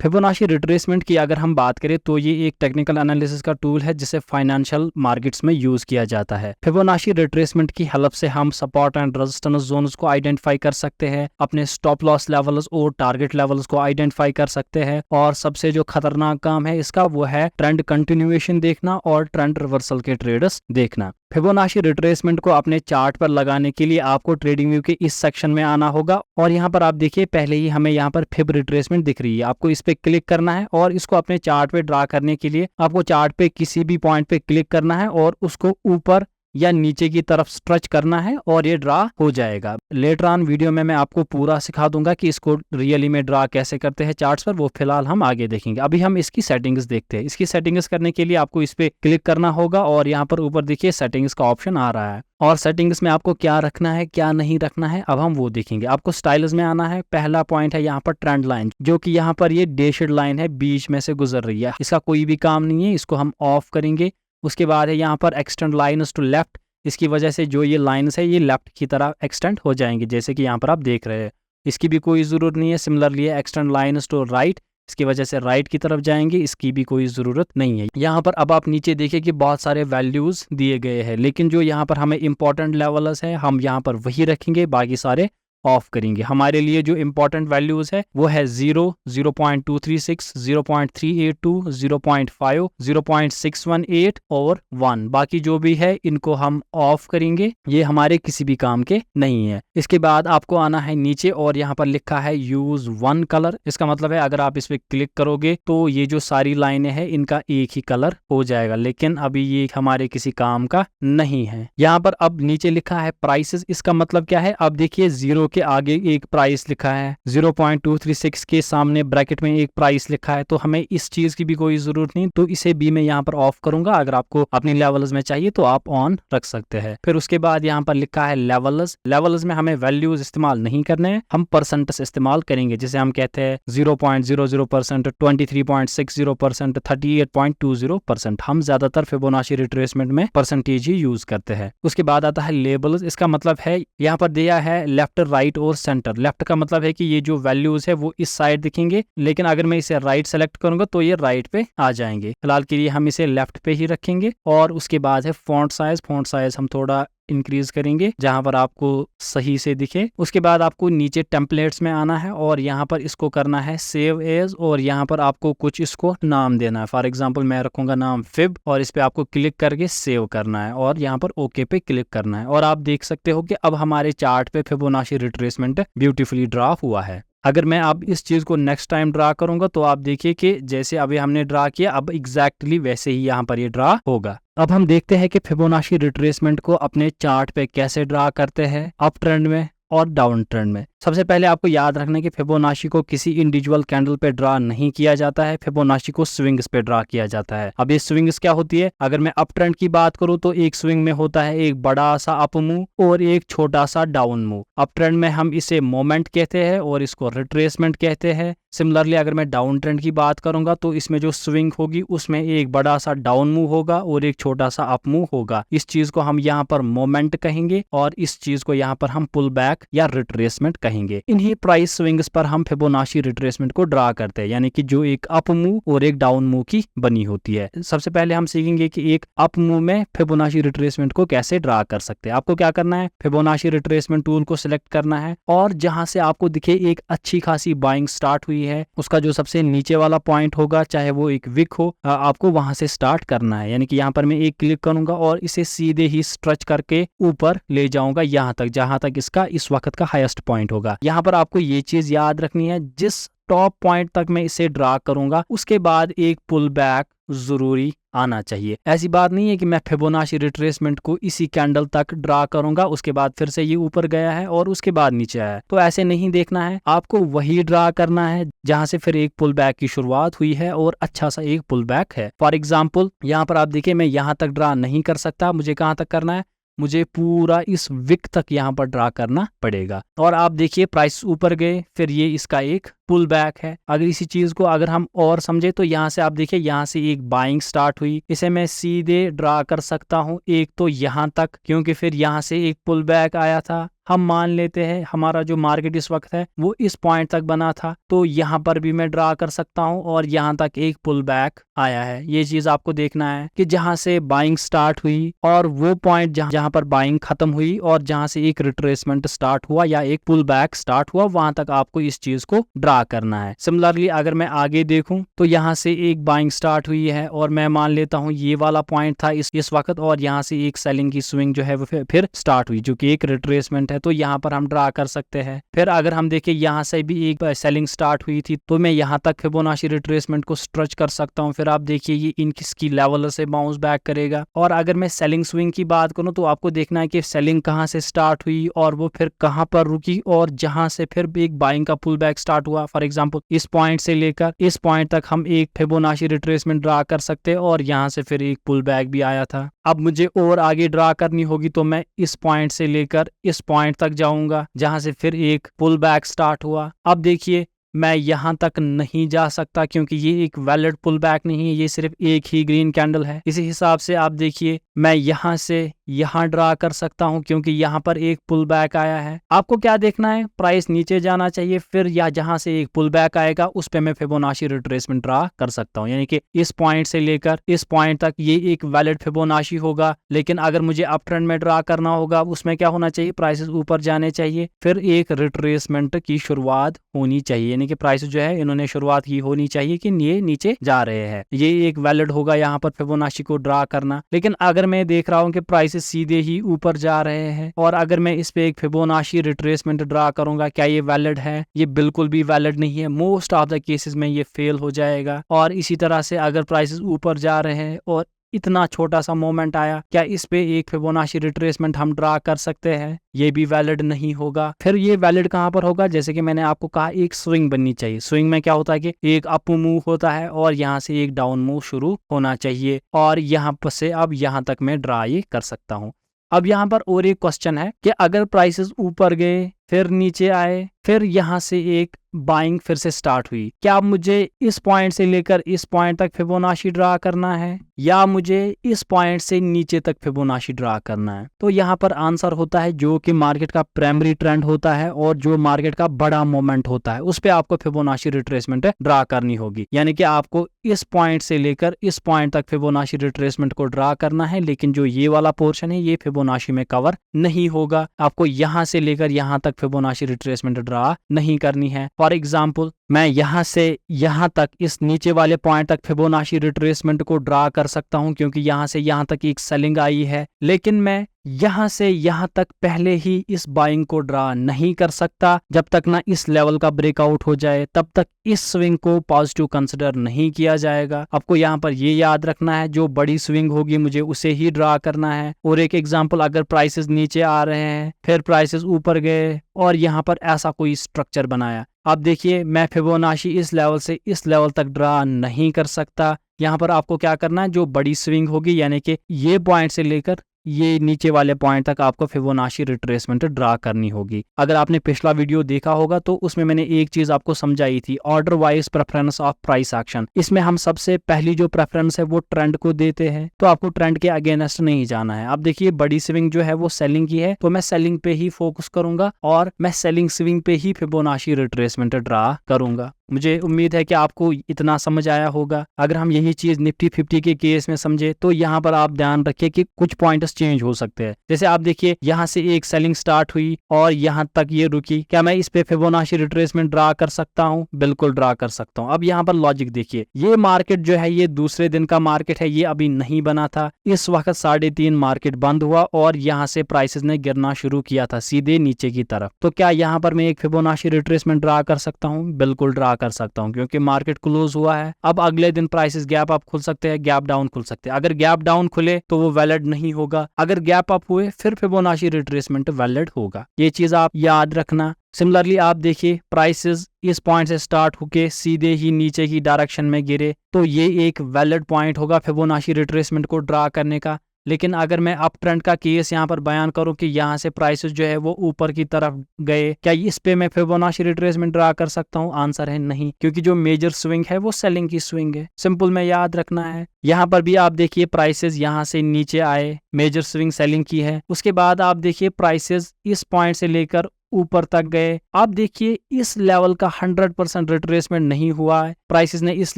Fibonacci retracement की अगर हम बात करें तो ये एक टेक्निकल एनालिसिस का टूल है जिसे फाइनेंशियल मार्केट्स में यूज किया जाता है। फिबोनाची रिट्रेसमेंट की हेल्प से हम सपोर्ट एंड रेजिस्टेंस जोन्स को आइडेंटिफाई कर सकते हैं, अपने स्टॉप लॉस लेवल्स और टारगेट लेवल्स को आइडेंटिफाई कर सकते हैं, और सबसे जो खतरनाक काम है इसका वो है ट्रेंड कंटिन्यूएशन देखना और ट्रेंड रिवर्सल के ट्रेड्स देखना। फिबोनाची रिट्रेसमेंट को अपने चार्ट पर लगाने के लिए आपको ट्रेडिंग व्यू के इस सेक्शन में आना होगा, और यहाँ पर आप देखिए पहले ही हमें यहाँ पर फिब रिट्रेसमेंट दिख रही है। आपको इस पे क्लिक करना है और इसको अपने चार्ट पे ड्रा करने के लिए आपको चार्ट पे किसी भी पॉइंट पे क्लिक करना है और उसको ऊपर या नीचे की तरफ स्ट्रेच करना है और ये ड्रा हो जाएगा। लेटर ऑन वीडियो में मैं आपको पूरा सिखा दूंगा कि इसको रियली में ड्रा कैसे करते हैं चार्ट्स पर, वो फिलहाल हम आगे देखेंगे। अभी हम इसकी सेटिंग्स देखते हैं। इसकी सेटिंग्स करने के लिए आपको इस पे क्लिक करना होगा और यहाँ पर ऊपर देखिए सेटिंग्स का ऑप्शन आ रहा है, और सेटिंग्स में आपको क्या रखना है क्या नहीं रखना है अब हम वो देखेंगे। आपको स्टाइल्स में आना है। पहला पॉइंट है यहाँ पर ट्रेंड लाइन, जो कि यहाँ पर ये डैशड लाइन है, बीच में से गुजर रही है, इसका कोई भी काम नहीं है, इसको हम ऑफ करेंगे। उसके बाद है यहाँ पर एक्सटेंड लाइन्स टू लेफ्ट, इसकी वजह से जो ये लाइन्स है ये लेफ्ट की तरह एक्सटेंड हो जाएंगे, जैसे कि यहाँ पर आप देख रहे हैं। इसकी भी कोई ज़रूरत नहीं है। Similarly extend lines to right, इसकी वजह से राइट की तरफ जाएंगे, इसकी भी कोई ज़रूरत नहीं है। यहाँ पर अब आप नीचे देखिए कि बहुत सारे वैल्यूज़ दिए गए हैं, लेकिन जो यहाँ पर हमें इंपॉर्टेंट लेवल्स है हम यहाँ पर वही रखेंगे, बाकी सारे ऑफ करेंगे। हमारे लिए जो इंपॉर्टेंट वैल्यूज है वो है 0, 0.236, 0.382, 0.5, 0.618 और 1। बाकी जो भी है इनको हम ऑफ करेंगे, ये हमारे किसी भी काम के नहीं है। इसके बाद आपको आना है नीचे और यहाँ पर लिखा है यूज वन कलर। इसका मतलब है अगर आप इस पे क्लिक करोगे तो ये जो सारी लाइनें हैं इनका एक ही कलर हो जाएगा, लेकिन अभी ये हमारे किसी काम का नहीं है। यहाँ पर अब नीचे लिखा है प्राइसेस। इसका मतलब क्या है? अब देखिए 0 के आगे एक प्राइस लिखा है, 0.236 के सामने ब्रैकेट में एक प्राइस लिखा है, तो हमें इस चीज की भी कोई जरूरत नहीं, तो इसे भी मैं यहाँ पर ऑफ करूंगा। अगर आपको अपनी लेवल्स में चाहिए तो आप ऑन रख सकते हैं। फिर उसके बाद यहाँ पर लिखा है लेवल्स। लेवल्स में हमें वैल्यूज इस्तेमाल नहीं करने हैं, हम परसेंटेज इस्तेमाल करेंगे, जिसे हम कहते हैं 0.00%, 23.60%, 38.20%। हम ज्यादातर फिबोनाची रिट्रेसमेंट में परसेंटेज ही यूज करते हैं। उसके बाद आता है लेबल्स। इसका मतलब है यहाँ पर दिया है लेफ्ट, राइट और सेंटर। लेफ्ट का मतलब है कि ये जो वैल्यूज है वो इस साइड दिखेंगे, लेकिन अगर मैं इसे राइट सेलेक्ट करूंगा तो ये राइट पे आ जाएंगे। फिलहाल के लिए हम इसे लेफ्ट पे ही रखेंगे। और उसके बाद है फॉन्ट साइज। फॉन्ट साइज हम थोड़ा इंक्रीज करेंगे जहां पर आपको सही से दिखे। उसके बाद आपको नीचे टेम्पलेट्स में आना है और यहाँ पर इसको करना है सेव एज, और यहाँ पर आपको कुछ इसको नाम देना है। फॉर एग्जांपल मैं रखूंगा नाम फिब, और इस पे आपको क्लिक करके सेव करना है और यहाँ पर ओके पे क्लिक करना है। और आप देख सकते हो कि अब हमारे चार्ट पे फिबोनाची रिट्रेसमेंट ब्यूटीफुली ड्रा हुआ है। अगर मैं अब इस चीज को नेक्स्ट टाइम ड्रा करूंगा तो आप देखिए कि जैसे अभी हमने ड्रा किया, अब एग्जैक्टली वैसे ही यहाँ पर ये ड्रा होगा। अब हम देखते हैं कि फिबोनाची रिट्रेसमेंट को अपने चार्ट पे कैसे ड्रा करते हैं, अप ट्रेंड में और डाउन ट्रेंड में। सबसे पहले आपको याद रखना है कि फिबोनाची को किसी इंडिविजुअल कैंडल पे ड्रा नहीं किया जाता है, फिबोनाची को स्विंग्स पे ड्रा किया जाता है। अब ये स्विंग्स क्या होती है? अगर मैं अप ट्रेंड की बात करूं तो एक स्विंग में होता है एक बड़ा सा अप मूव और एक छोटा सा डाउन मूव। अप ट्रेंड में हम इसे मोमेंट कहते हैं और इसको रिट्रेसमेंट कहते हैं। सिमिलरली अगर मैं डाउन ट्रेंड की बात करूंगा तो इसमें जो स्विंग होगी उसमें एक बड़ा सा डाउन मूव होगा और एक छोटा सा अप मूव होगा। इस चीज को हम यहाँ पर मोमेंट कहेंगे और इस चीज को यहाँ पर हम पुल बैक या रिट्रेसमेंट कहेंगे। इन्हीं प्राइस स्विंग्स पर हम फिबोनाची रिट्रेसमेंट को ड्रा करते हैं, यानी कि जो एक अप मूव और एक डाउन मूव की बनी होती है। सबसे पहले हम सीखेंगे कि एक अप मूव में फिबोनाची रिट्रेसमेंट को कैसे ड्रा कर सकते हैं। आपको क्या करना है? फिबोनाची रिट्रेसमेंट टूल को सिलेक्ट करना है और जहां से आपको दिखे एक अच्छी खासी बाइंग स्टार्ट हुई है, उसका जो सबसे नीचे वाला पॉइंट होगा, चाहे वो एक विक हो, आपको वहां से स्टार्ट करना है। यानी कि यहाँ पर मैं एक क्लिक करूंगा और इसे सीधे ही स्ट्रेच करके ऊपर ले जाऊंगा यहाँ तक, जहां तक इसका इस वक्त का हाईएस्ट पॉइंट होगा। यहाँ पर आपको ये चीज याद रखनी है, जिस टॉप पॉइंट तक मैं इसे ड्रा करूंगा उसके बाद एक पुल बैक जरूरी आना चाहिए। ऐसी बात नहीं है कि मैं फिबोनाची रिट्रेसमेंट को इसी कैंडल तक ड्रा करूंगा उसके बाद फिर से ये ऊपर गया है और उसके बाद नीचे आया है, तो ऐसे नहीं देखना है। आपको वही ड्रा करना है जहां से फिर एक पुल बैक की शुरुआत हुई है और अच्छा सा एक पुल बैक है। फॉर एग्जाम्पल यहाँ पर आप देखिए मैं यहाँ तक ड्रा नहीं कर सकता, मुझे कहाँ तक करना है? मुझे पूरा इस विक तक यहाँ पर ड्रा करना पड़ेगा। और आप देखिए प्राइस ऊपर गए, फिर ये इसका एक पुल बैक है। अगर इसी चीज को अगर हम और समझे तो यहाँ से आप देखिए, यहाँ से एक बाइंग स्टार्ट हुई, इसे मैं सीधे ड्रा कर सकता हूँ एक तो यहाँ तक, क्योंकि फिर यहाँ से एक पुल बैक आया था। हम मान लेते हैं हमारा जो मार्केट इस वक्त है वो इस पॉइंट तक बना था, तो यहाँ पर भी मैं ड्रा कर सकता हूँ और यहाँ तक एक पुल बैक आया है। ये चीज आपको देखना है कि जहाँ से बाइंग स्टार्ट हुई और वो पॉइंट जहाँ पर बाइंग खत्म हुई और जहाँ से एक रिट्रेसमेंट स्टार्ट हुआ या एक पुल बैक स्टार्ट हुआ, वहां तक आपको इस चीज को ड्रा करना है। सिमिलरली अगर मैं आगे देखूं तो यहाँ से एक बाइंग स्टार्ट हुई है और मैं मान लेता हूँ ये वाला पॉइंट था इस वक्त, और यहाँ से एक सेलिंग की स्विंग जो है वो फिर स्टार्ट हुई, जो कि एक रिट्रेसमेंट है, तो यहाँ पर हम ड्रा कर सकते हैं। फिर अगर हम देखें यहाँ से भी एक सेलिंग स्टार्ट हुई थी, तो मैं यहाँ तक फिबोनाची रिट्रेसमेंट को स्ट्रेच कर सकता हूँ। फिर आप देखिए ये इनकी लेवल से बाउंस बैक करेगा। और अगर मैं सेलिंग स्विंग की बात करूँ तो आपको देखना है कि सेलिंग कहाँ से स्टार्ट हुई और वो फिर कहाँ पर रुकी और जहां से फिर एक बाइंग का पुल बैक स्टार्ट हुआ। फॉर एग्जांपल इस पॉइंट से लेकर इस पॉइंट तक हम एक फिबोनाची रिट्रेसमेंट ड्रा कर सकते हैं और यहाँ से फिर एक पुल बैक भी आया था। अब मुझे और आगे ड्रा करनी होगी तो मैं इस पॉइंट से लेकर इस पॉइंट तक जाऊंगा जहां से फिर एक पुल बैक स्टार्ट हुआ। अब देखिए मैं यहाँ तक नहीं जा सकता क्योंकि ये एक वैलिड पुल बैक नहीं है, ये सिर्फ एक ही ग्रीन कैंडल है। इसी हिसाब से आप देखिए मैं यहाँ से यहाँ ड्रा कर सकता हूँ क्योंकि यहाँ पर एक पुल बैक आया है। आपको क्या देखना है, प्राइस नीचे जाना चाहिए, फिर या जहाँ से एक पुल बैक आएगा उस पे मैं फिबोनाची रिट्रेसमेंट ड्रा कर सकता हूँ। यानी कि इस पॉइंट से लेकर इस पॉइंट तक ये एक वैलिड फिबोनाची होगा। लेकिन अगर मुझे अप ट्रेंड में ड्रा करना होगा उसमें क्या होना चाहिए, प्राइसेस ऊपर जाने चाहिए, फिर एक रिट्रेसमेंट की शुरुआत होनी चाहिए। यानी कि प्राइस जो है इन्होंने शुरुआत की होनी चाहिए कि ये नीचे जा रहे हैं, ये एक वैलिड होगा यहाँ पर फिबोनाची को ड्रा करना। लेकिन अगर मैं देख रहा हूँ कि प्राइसेस सीधे ही ऊपर जा रहे हैं और अगर मैं इस पे एक फिबोनाची रिट्रेसमेंट ड्रा करूंगा, क्या ये वैलिड है? ये बिल्कुल भी वैलिड नहीं है। मोस्ट ऑफ द केसेस में ये फेल हो जाएगा। और इसी तरह से अगर प्राइसेस ऊपर जा रहे हैं और इतना छोटा सा मोमेंट आया, क्या इस पे एक फिबोनाची रिट्रेसमेंट हम ड्रा कर सकते हैं? ये भी वैलिड नहीं होगा। फिर ये वैलिड कहाँ पर होगा, जैसे कि मैंने आपको कहा एक स्विंग बननी चाहिए। स्विंग में क्या होता है कि एक अप मूव होता है और यहाँ से एक डाउन मूव शुरू होना चाहिए और यहाँ पर से अब यहाँ तक मैं ड्रा ये कर सकता हूँ। अब यहाँ पर और एक क्वेश्चन है कि अगर प्राइसेस ऊपर गए फिर नीचे आए फिर यहाँ से एक बाइंग फिर से स्टार्ट हुई, क्या मुझे इस पॉइंट से लेकर इस पॉइंट तक फिबोनाची ड्रा करना है या मुझे इस पॉइंट से नीचे तक फिबोनाची ड्रा करना है? तो यहाँ पर आंसर होता है जो कि मार्केट का प्राइमरी ट्रेंड होता है और जो मार्केट का बड़ा मोमेंट होता है उस पे आपको फिबोनाची रिट्रेसमेंट ड्रा करनी होगी। यानी कि आपको इस पॉइंट से लेकर इस पॉइंट तक फिबोनाची रिट्रेसमेंट को ड्रा करना है, लेकिन जो ये वाला पोर्शन है ये फिबोनाची में कवर नहीं होगा। आपको यहाँ से लेकर यहाँ तक फिबोनाची रिट्रेसमेंट ड्रा नहीं करनी है। फॉर एग्जाम्पल मैं यहाँ से यहाँ तक इस नीचे वाले पॉइंट तक फिबोनाची रिट्रेसमेंट को ड्रा कर सकता हूँ क्योंकि यहाँ से यहाँ तक एक सेलिंग आई है, लेकिन मैं यहाँ से यहाँ तक पहले ही इस बाइंग को ड्रा नहीं कर सकता। जब तक ना इस लेवल का ब्रेकआउट हो जाए तब तक इस स्विंग को पॉजिटिव कंसिडर नहीं किया जाएगा। आपको यहाँ पर ये याद रखना है, जो बड़ी स्विंग होगी मुझे उसे ही ड्रा करना है। और एक एग्जांपल, अगर प्राइसेस नीचे आ रहे हैं फिर प्राइसेस ऊपर गए और यहाँ पर ऐसा कोई स्ट्रक्चर बनाया, अब देखिए मैं फिबोनाची इस लेवल से इस लेवल तक ड्रा नहीं कर सकता। यहाँ पर आपको क्या करना है, जो बड़ी स्विंग होगी यानी कि ये पॉइंट से लेकर ये नीचे वाले पॉइंट तक आपको फिबोनाची रिट्रेसमेंट ड्रा करनी होगी। अगर आपने पिछला वीडियो देखा होगा तो उसमें मैंने एक चीज आपको समझाई थी, order wise preference of price action. इसमें हम सबसे पहली जो प्रेफरेंस है वो ट्रेंड को देते हैं, तो आपको ट्रेंड के अगेंस्ट नहीं जाना है। अब देखिए बड़ी स्विंग जो है वो सेलिंग की है, तो मैं सेलिंग पे ही फोकस करूंगा और मैं सेलिंग स्विंग पे ही फिबोनाची रिट्रेसमेंट ड्रा करूंगा। मुझे उम्मीद है कि आपको इतना समझ आया होगा। अगर हम यही चीज निफ्टी 50 के केस में समझे तो यहाँ पर आप ध्यान रखिए कि कुछ पॉइंट्स चेंज हो सकते हैं। जैसे आप देखिए यहाँ से एक सेलिंग स्टार्ट हुई और यहाँ तक ये रुकी, क्या मैं इस पे फिबोनाची रिट्रेसमेंट ड्रा कर सकता हूँ? बिल्कुल ड्रा कर सकता हूँ। अब यहाँ पर लॉजिक देखिए, ये मार्केट जो है ये दूसरे दिन का मार्केट है, ये अभी नहीं बना था। इस वक्त 3:30 मार्केट बंद हुआ और यहाँ से प्राइसेस ने गिरना शुरू किया था सीधे नीचे की तरफ। तो क्या यहाँ पर मैं एक फिबोनाची रिट्रेसमेंट ड्रा कर सकता हूँ? बिल्कुल ड्रा कर सकता हूँ क्योंकि मार्केट क्लोज हुआ है। अब अगले दिन प्राइसेस गैप अप खुल सकते हैं, गैप डाउन खुल सकते हैं। अगर गैप डाउन खुले तो वो वैलिड नहीं होगा, अगर गैप अप हुए फिर फिबोनाची रिट्रेसमेंट वैलिड होगा। ये चीज आप याद रखना। सिमिलरली आप देखिए प्राइसेस इस पॉइंट से स्टार्ट होके सीधे ही नीचे की डायरेक्शन में गिरे, तो ये एक वैलिड पॉइंट होगा फिबोनाची रिट्रेसमेंट को ड्रा करने का। लेकिन अगर मैं अप ट्रेंड का केस यहाँ पर बयान करूं कि यहाँ से प्राइसेस जो है वो ऊपर की तरफ गए, क्या इस पे मैं फिबोनाची रिट्रेसमेंट ड्रा कर सकता हूँ? आंसर है नहीं, क्योंकि जो मेजर स्विंग है वो सेलिंग की स्विंग है। सिंपल में याद रखना है। यहाँ पर भी आप देखिए प्राइसेस यहाँ से नीचे आए, मेजर स्विंग सेलिंग की है। उसके बाद आप देखिए प्राइसेस इस पॉइंट से लेकर ऊपर तक गए। आप देखिए इस लेवल का 100% रिट्रेसमेंट नहीं हुआ है, प्राइसेस ने इस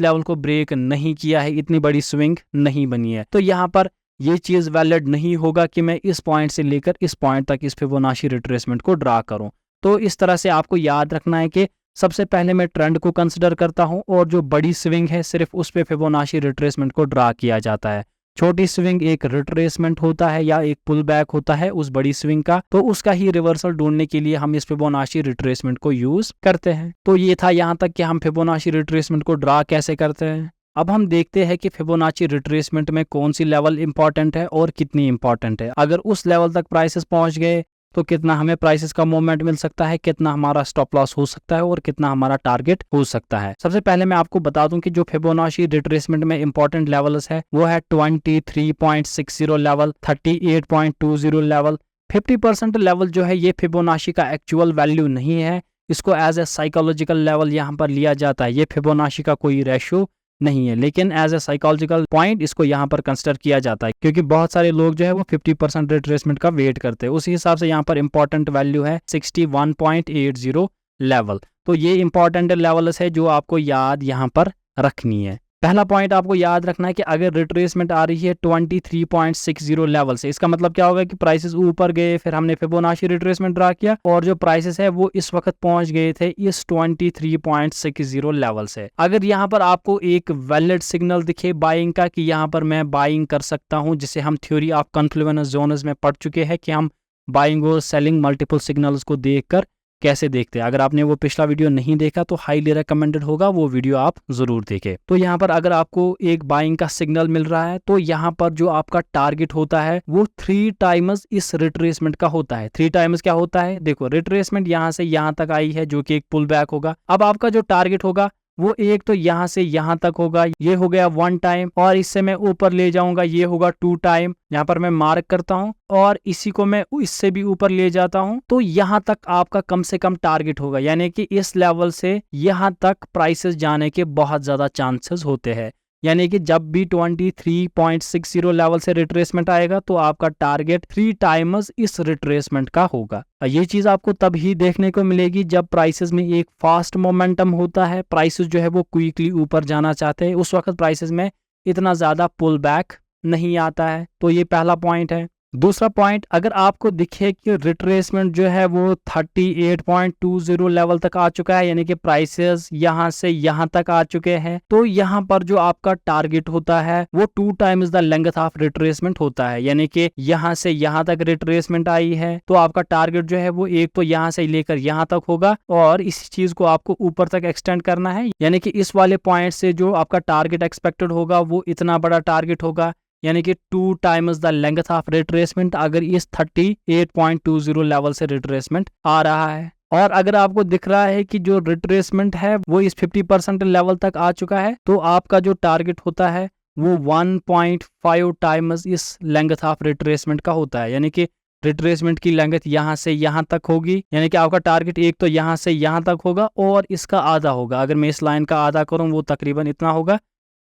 लेवल को ब्रेक नहीं किया है, इतनी बड़ी स्विंग नहीं बनी है। तो यहाँ पर ये चीज वैलिड नहीं होगा कि मैं इस पॉइंट से लेकर इस पॉइंट तक इस फिबोनाची रिट्रेसमेंट को ड्रा करूं। तो इस तरह से आपको याद रखना है कि सबसे पहले मैं ट्रेंड को कंसिडर करता हूं और जो बड़ी स्विंग है सिर्फ उस पे फिबोनाची रिट्रेसमेंट को ड्रा किया जाता है। छोटी स्विंग एक रिट्रेसमेंट होता है या एक पुल बैक होता है उस बड़ी स्विंग का, तो उसका ही रिवर्सल ढूंढने के लिए हम इस फिबोनाची रिट्रेसमेंट को यूज करते हैं। तो ये था यहाँ तक कि हम फिबोनाची रिट्रेसमेंट को ड्रा कैसे करते हैं। अब हम देखते हैं कि फिबोनाची रिट्रेसमेंट में कौन सी लेवल इंपॉर्टेंट है और कितनी इंपॉर्टेंट है। अगर उस लेवल तक प्राइसेस पहुंच गए तो कितना हमें प्राइसेस का मूवमेंट मिल सकता है, कितना हमारा स्टॉप लॉस हो सकता है और कितना हमारा टारगेट हो सकता है। सबसे पहले मैं आपको बता दूं कि जो फिबोनाची रिट्रेसमेंट में इंपॉर्टेंट लेवल्स है वो है 23.60 लेवल, 38.20 लेवल। 50% लेवल जो है ये फिबोनाची का एक्चुअल वैल्यू नहीं है, इसको एज ए साइकोलॉजिकल लेवल यहाँ पर लिया जाता है। ये फिबोनाची का कोई रेशियो नहीं है, लेकिन एज ए साइकोलॉजिकल पॉइंट इसको यहाँ पर कंसिडर किया जाता है, क्योंकि बहुत सारे लोग जो है वो 50% रिट्रेसमेंट का वेट करते हैं। उसी हिसाब से यहाँ पर इंपॉर्टेंट वैल्यू है 61.80 लेवल। तो ये इंपॉर्टेंट लेवल्स है जो आपको याद यहाँ पर रखनी है। पहला पॉइंट आपको याद रखना है कि अगर रिट्रेसमेंट आ रही है 23.60 लेवल से, इसका मतलब क्या होगा कि प्राइसेस ऊपर गए, फिर हमने फिबोनाची रिट्रेसमेंट ड्रा किया और जो प्राइसेस है वो इस वक्त पहुंच गए थे इस 23.60 लेवल से। अगर यहाँ पर आपको एक वैलिड सिग्नल दिखे बाइंग का कि यहाँ पर मैं बाइंग कर सकता हूँ, जिसे हम थ्योरी ऑफ कन्फ्लुएंस जोन्स में पढ़ चुके हैं कि हम बाइंग और सेलिंग मल्टीपल सिग्नल्स को देखकर कैसे देखते हैं। अगर आपने वो पिछला वीडियो नहीं देखा तो हाईली रिकमेंडेड होगा, वो वीडियो आप जरूर देखें। तो यहाँ पर अगर आपको एक बाइंग का सिग्नल मिल रहा है तो यहाँ पर जो आपका टारगेट होता है वो 3 टाइम्स इस रिट्रेसमेंट का होता है। 3 टाइम्स क्या होता है? देखो रिट्रेसमेंट यहाँ से यहाँ तक आई है जो कि एक पुल बैक होगा। अब आपका जो टारगेट होगा वो एक तो यहाँ से यहाँ तक होगा, ये हो गया 1 टाइम, और इससे मैं ऊपर ले जाऊंगा, ये होगा 2 टाइम। यहाँ पर मैं मार्क करता हूँ और इसी को मैं इससे भी ऊपर ले जाता हूँ, तो यहाँ तक आपका कम से कम टारगेट होगा, यानी कि इस लेवल से यहाँ तक प्राइसेस जाने के बहुत ज्यादा चांसेस होते हैं। यानी कि जब भी 23.60 लेवल से रिट्रेसमेंट आएगा तो आपका टारगेट 3 टाइम्स इस रिट्रेसमेंट का होगा। ये चीज आपको तब ही देखने को मिलेगी जब प्राइसेस में एक फास्ट मोमेंटम होता है, प्राइसेस जो है वो क्विकली ऊपर जाना चाहते हैं, उस वक्त प्राइसेस में इतना ज्यादा पुल बैक नहीं आता है। तो ये पहला पॉइंट है। दूसरा पॉइंट, अगर आपको दिखे कि रिट्रेसमेंट जो है वो 38.20 लेवल तक आ चुका है, यानी कि प्राइसेस यहाँ से यहाँ तक आ चुके हैं, तो यहाँ पर जो आपका टारगेट होता है वो 2 times the length of retracement होता है। यानी कि यहाँ से यहाँ तक रिट्रेसमेंट आई है तो आपका टारगेट जो है वो एक तो यहाँ से लेकर यहाँ तक होगा और इस चीज को आपको ऊपर तक एक्सटेंड करना है, यानी कि इस वाले पॉइंट से जो आपका टारगेट एक्सपेक्टेड होगा वो इतना बड़ा टारगेट होगा, यानी कि 2 times the length of retracement अगर इस 38.20 लेवल से रिट्रेसमेंट आ रहा है। और अगर आपको दिख रहा है कि जो रिट्रेसमेंट है वो इस 50% लेवल तक आ चुका है तो आपका जो टारगेट होता है वो 1.5 टाइम्स इस लेंथ ऑफ रिट्रेसमेंट का होता है, यानी कि रिट्रेसमेंट की लेंथ यहाँ से यहाँ तक होगी, यानी कि आपका टारगेट एक तो यहाँ से यहाँ तक होगा और इसका आधा होगा। अगर मैं इस लाइन का आधा करूँ वो तकरीबन इतना होगा,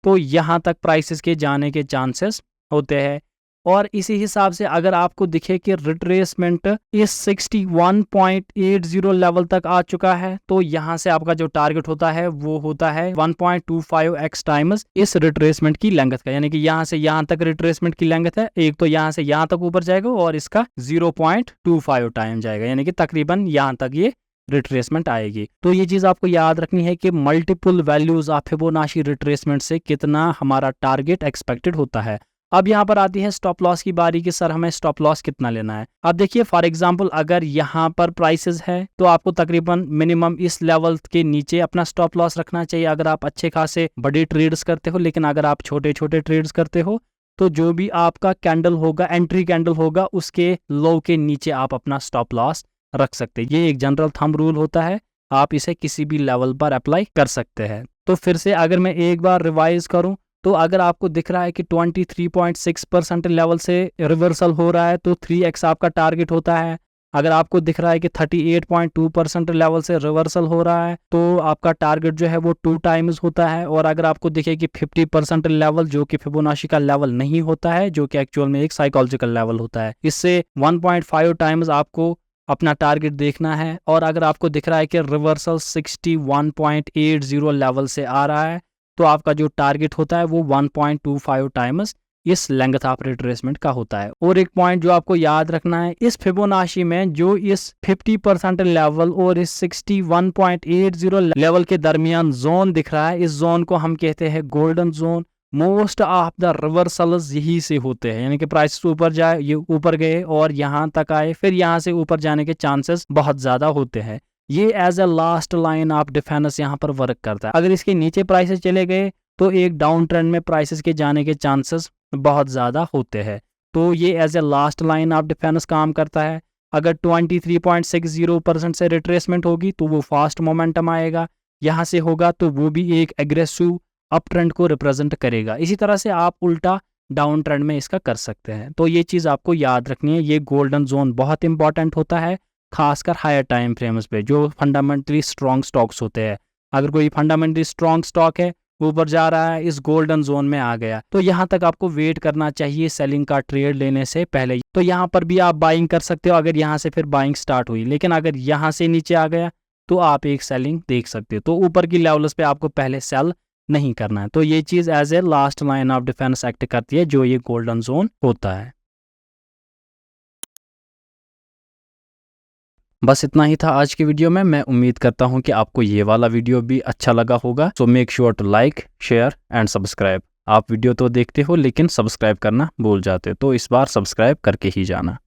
तो यहाँ तक प्राइसेस के जाने के चांसेस होते हैं। और इसी हिसाब से अगर आपको दिखे कि रिट्रेसमेंट इस 61.80 लेवल तक आ चुका है तो यहाँ से आपका जो टारगेट होता है वो होता है 1.25x टाइम्स इस रिट्रेसमेंट की लेंथ का, यानी कि यहाँ से यहाँ तक रिट्रेसमेंट की लेंथ है, एक तो यहाँ से यहाँ तक ऊपर जाएगा और इसका 0.25 टाइम जाएगा, यानी कि तकरीबन यहाँ तक ये रिट्रेसमेंट आएगी। तो ये चीज आपको याद रखनी है कि multiple values of Fibonacci retracement से कितना हमारा टारगेट एक्सपेक्टेड होता है। अब यहाँ पर आती है स्टॉप लॉस की बारी कि सर हमें स्टॉप लॉस कितना लेना है। अब देखिए फॉर एग्जांपल अगर यहाँ पर प्राइसेस है तो आपको तकरीबन मिनिमम इस लेवल के नीचे अपना स्टॉप लॉस रखना चाहिए अगर आप अच्छे खासे बड़े ट्रेड्स करते हो। लेकिन अगर आप छोटे छोटे ट्रेड्स करते हो तो जो भी आपका कैंडल होगा, एंट्री कैंडल होगा, उसके लो के नीचे आप अपना स्टॉप लॉस रख सकते हैं। ये एक जनरल थंब रूल होता है, आप इसे किसी भी लेवल पर अप्लाई कर सकते हैं। तो फिर से अगर मैं एक बार रिवाइज करूं तो अगर आपको दिख रहा है कि 23.6% लेवल से रिवर्सल हो रहा है तो 3x आपका टारगेट होता है। अगर आपको दिख रहा है कि 38.2% लेवल से रिवर्सल हो रहा है तो आपका टारगेट जो है वो 2 टाइम्स होता है। और अगर आपको दिखे कि 50% लेवल जो कि फिबोनाची का लेवल नहीं होता है, जो कि एक्चुअल में एक साइकोलॉजिकल लेवल होता है, इससे 1.5 टाइम्स आपको अपना टारगेट देखना है। और अगर आपको दिख रहा है कि रिवर्सल 61.80 लेवल से आ रहा है तो आपका जो टारगेट होता है वो 1.25 टाइम्स इस लेंथ ऑफ रिट्रेसमेंट का होता है। और एक पॉइंट जो आपको याद रखना है, इस फिबोनाची में जो इस 50% लेवल और इस 61.80 लेवल के दरमियान जोन दिख रहा है, इस जोन को हम कहते हैं golden zone. Most of the reversals यही से होते हैं, यानी कि प्राइस ऊपर जाए, ये ऊपर गए और यहाँ तक आए, फिर यहाँ से ऊपर जाने के चांसेस बहुत ज्यादा होते हैं। ये as a last line of defence यहाँ पर वर्क करता है। अगर इसके नीचे प्राइसेस चले गए तो एक डाउन ट्रेंड में प्राइसेस के जाने के चांसेस बहुत ज़्यादा होते हैं। तो ये as a last line of defence काम करता है। अगर 23.60% से रिट्रेसमेंट होगी तो वो फास्ट मोमेंटम आएगा, यहाँ से होगा तो वो भी एक एग्रेसिव अप ट्रेंड को रिप्रेजेंट करेगा। इसी तरह से आप उल्टा डाउन ट्रेंड में इसका कर सकते हैं। तो ये चीज़ आपको याद रखनी है, ये गोल्डन जोन बहुत इंपॉर्टेंट होता है, खासकर हायर टाइम फ्रेम्स पे जो फंडामेंटली स्ट्रॉन्ग स्टॉक्स होते हैं। अगर कोई फंडामेंटली स्ट्रॉन्ग स्टॉक है, ऊपर जा रहा है, इस गोल्डन जोन में आ गया, तो यहाँ तक आपको वेट करना चाहिए सेलिंग का ट्रेड लेने से पहले। तो यहाँ पर भी आप बाइंग कर सकते हो अगर यहाँ से फिर बाइंग स्टार्ट हुई, लेकिन अगर यहाँ से नीचे आ गया तो आप एक सेलिंग देख सकते हो। तो ऊपर की लेवल्स पे आपको पहले सेल नहीं करना है। तो ये चीज़ as a last line of defence act करती है, जो ये गोल्डन जोन होता है। बस इतना ही था आज की वीडियो में। मैं उम्मीद करता हूं कि आपको ये वाला वीडियो भी अच्छा लगा होगा। So make sure to like, share and subscribe. आप वीडियो तो देखते हो लेकिन सब्सक्राइब करना भूल जाते हो, तो इस बार सब्सक्राइब करके ही जाना।